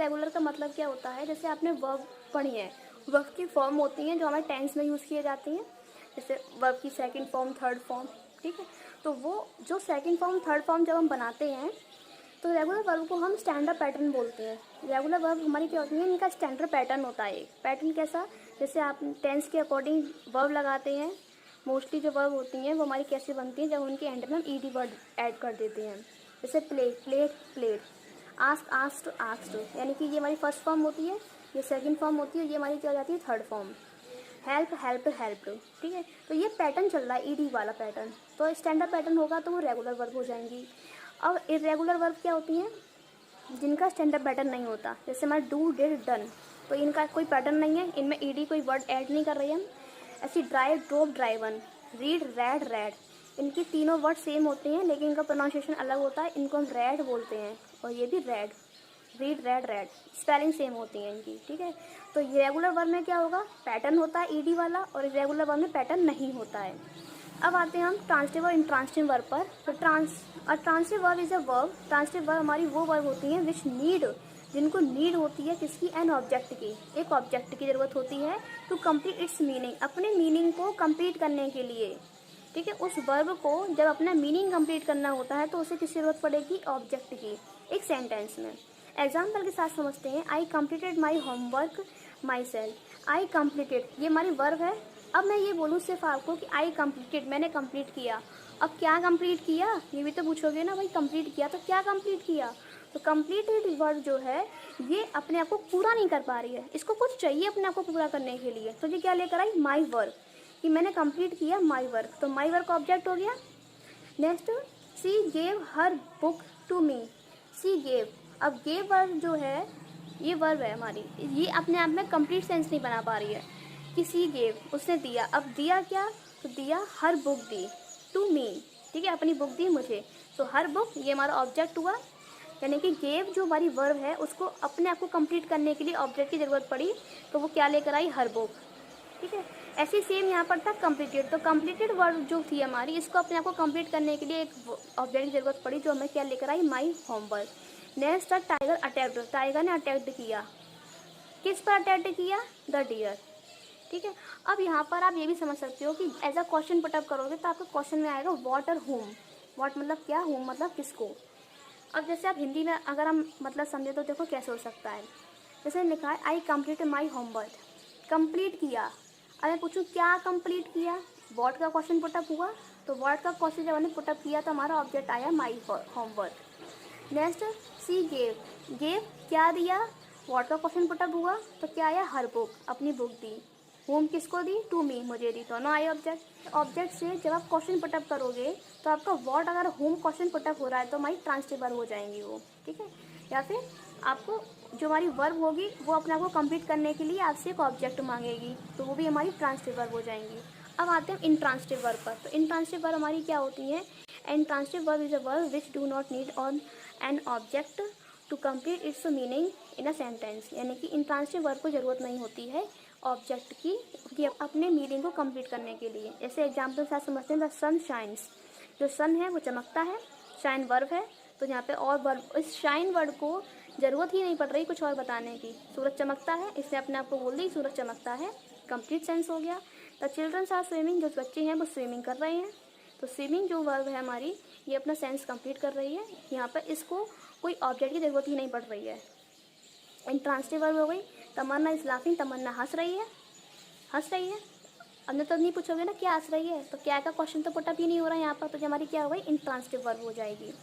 Regular का मतलब क्या होता है, जैसे आपने वर्ब पढ़ी है, वर्ब की फॉर्म होती हैं जो हमारे टेंस में यूज़ किए जाती हैं, जैसे वर्ब की सेकंड फॉर्म, थर्ड फॉर्म, ठीक है। तो वो जो सेकंड फॉर्म, थर्ड फॉर्म जब हम बनाते हैं तो रेगुलर वर्ब को हम स्टैंडर्ड पैटर्न बोलते हैं। रेगुलर वर्ब हमारी क्या होती है, इनका स्टैंडर्ड पैटर्न होता है। पैटर्न कैसा, जैसे आप टेंस के अकॉर्डिंग वर्ब लगाते हैं, मोस्टली जो वर्ब होती हैं वो हमारी कैसे बनती हैं, जब उनके एंड में हम ईडी वर्ड ऐड कर देते हैं। जैसे play, plate, plate, ask, asked, asked, यानी कि ये हमारी फर्स्ट फॉर्म होती है, ये सेकंड फॉर्म होती है, ये हमारी क्या हो जाती है, third form. Help, help, helped, ठीक है। तो ये पैटर्न चल रहा है, ईडी वाला पैटर्न। तो स्टैंडर्ड पैटर्न होगा तो वो रेगुलर वर्ब हो जाएंगी। अब इरेगुलर वर्ब क्या होती हैं, जिनका स्टैंडर्ड पैटर्न नहीं होता, जैसे हमारा डू, डिड, डन, तो इनका कोई पैटर्न नहीं है, इनमें ईडी कोई वर्ड ऐड नहीं कर रहे हैं हम। ऐसी drive, drop, driven, read, red, red, इनकी तीनों वर्ड सेम होते हैं लेकिन इनका प्रोनाउंसिएशन अलग होता है। इनको हम रेड बोलते हैं और ये भी red, read, red, red, spelling same होती है इनकी, ठीक है। तो रेगुलर वर्ब में क्या होगा, पैटर्न होता है ईडी वाला, और इरेगुलर वर्ब में पैटर्न नहीं होता है। अब आते हैं हम ट्रांसिटिव और इंट्रांसिटिव वर्ब पर। तो transitive verb is a verb, transitive verb हमारी वो वर्ब होती हैं विच नीड, जिनको नीड होती है किसकी, एन ऑब्जेक्ट की, एक ऑब्जेक्ट की ज़रूरत होती है, टू कंप्लीट इट्स मीनिंग, अपने मीनिंग को कंप्लीट करने के लिए, ठीक है। उस वर्ब को जब अपना मीनिंग कंप्लीट करना होता है तो उसे किसकी ज़रूरत पड़ेगी, ऑब्जेक्ट की, एक सेंटेंस में। एग्जाम्पल के साथ समझते हैं, I completed my homework my self. I completed ये हमारी वर्ब है। अब मैं ये बोलूँ सिर्फ आपको कि आई कंप्लीटेड, मैंने कंप्लीट किया। अब क्या कंप्लीट किया, ये भी तो पूछोगे ना भाई, कंप्लीट किया तो क्या कंप्लीट किया। तो कंप्लीटेड वर्ड जो है ये अपने आप को पूरा नहीं कर पा रही है, इसको कुछ चाहिए अपने आप को पूरा करने के लिए। तो ये क्या लेकर आई, माई वर्क, कि मैंने कंप्लीट किया माई वर्क, तो माई वर्क ऑब्जेक्ट हो गया। Next, she gave her book to me, she gave, अब गेव वर्ब जो है ये वर्ब है हमारी, ये अपने आप में कंप्लीट सेंस नहीं बना पा रही है। किसी गेव, उसने दिया, अब दिया क्या, तो दिया हर बुक दी, टू मी, ठीक है, अपनी बुक दी मुझे। तो हर बुक ये हमारा ऑब्जेक्ट हुआ, यानी कि गेव जो हमारी वर्ब है उसको अपने आप को कंप्लीट करने के लिए ऑब्जेक्ट की ज़रूरत पड़ी, तो वो क्या लेकर आई, हर बुक, ठीक है। ऐसे सेम यहाँ पर था कंप्लीटेड, तो कंप्लीटेड वर्ब जो थी हमारी, इसको अपने आप को कंप्लीट करने के लिए एक ऑब्जेक्ट की ज़रूरत पड़ी, जो हमें क्या लेकर आई, माई होमवर्क। नेक्स्ट था टाइगर अटैक्ड, टाइगर ने अटैक्ड किया, किस पर अटैक्ड किया, द डियर, ठीक है। अब यहाँ पर आप ये भी समझ सकते हो कि एज अ क्वेश्चन पुटअप करोगे तो आपका क्वेश्चन में आएगा व्हाट और होम, व्हाट मतलब क्या, होम मतलब किसको। अब जैसे आप हिंदी में अगर हम मतलब समझे तो देखो कैसे हो सकता है, जैसे लिखा है आई कंप्लीट माई होमवर्क, कंप्लीट किया। अब मैं पूछूँ क्या कंप्लीट किया, व्हाट का क्वेश्चन पुटअप हुआ, तो व्हाट का क्वेश्चन जब हमने पुटअप किया तो हमारा ऑब्जेक्ट आया my homework. Next, she gave, gave क्या दिया, व्हाट का क्वेश्चन पुटअप हुआ तो क्या आया, हर बुक, अपनी बुक दी। होम किसको दी, टू मी, मुझे दी, दोनों आए ऑब्जेक्ट। ऑब्जेक्ट से जब आप क्वेश्चन पुटअप करोगे तो आपका व्हाट अगर होम क्वेश्चन पुटअप हो रहा है तो हमारी ट्रांसटिव वर्ब हो जाएंगी वो, ठीक है। या फिर आपको जो हमारी वर्ब होगी वो अपने आप को कंप्लीट करने के लिए आपसे एक ऑब्जेक्ट मांगेगी, तो वो भी हमारी ट्रांसटिव वर्ब हो जाएंगी। अब आते हैं इंट्रांसटिव वर्ब पर। तो इंट्रांसटिव वर्ब हमारी क्या होती है, intransitive verb is a verb which do not need on an object to complete its meaning in a sentence, यानी कि इंट्रांसटिव वर्ब को ज़रूरत नहीं होती है ऑब्जेक्ट की कि अपने मीनिंग को कंप्लीट करने के लिए। जैसे एग्जाम्पल के साथ समझते हैं, द सन शाइन्स, जो सन है वो चमकता है, शाइन वर्ब है, तो यहाँ पे और वर्ब, इस शाइन वर्ड को ज़रूरत ही नहीं पड़ रही कुछ और बताने की, सूरज चमकता है, इसने अपने आप को बोल दी सूरज चमकता है, कंप्लीट सेंस हो गया। द चिल्ड्रंस आर स्विमिंग, जो बच्चे हैं वो स्विमिंग कर रहे हैं, तो स्विमिंग जो वर्ब है हमारी ये अपना सेंस कंप्लीट कर रही है, यहाँ पर इसको कोई ऑब्जेक्ट की ज़रूरत ही नहीं पड़ रही है। इंट्रांसटिव वर्ब हो गई, तमन्ना इज लाफिंग, तमन्ना हंस रही है, हंस रही है। अब तो नहीं पूछोगे ना क्या हंस रही है, तो क्या का क्वेश्चन तो पुटअप ही नहीं हो रहा है यहाँ पर, तो जो हमारी क्या हो गई, इंट्रांसटिव वर्ब हो जाएगी।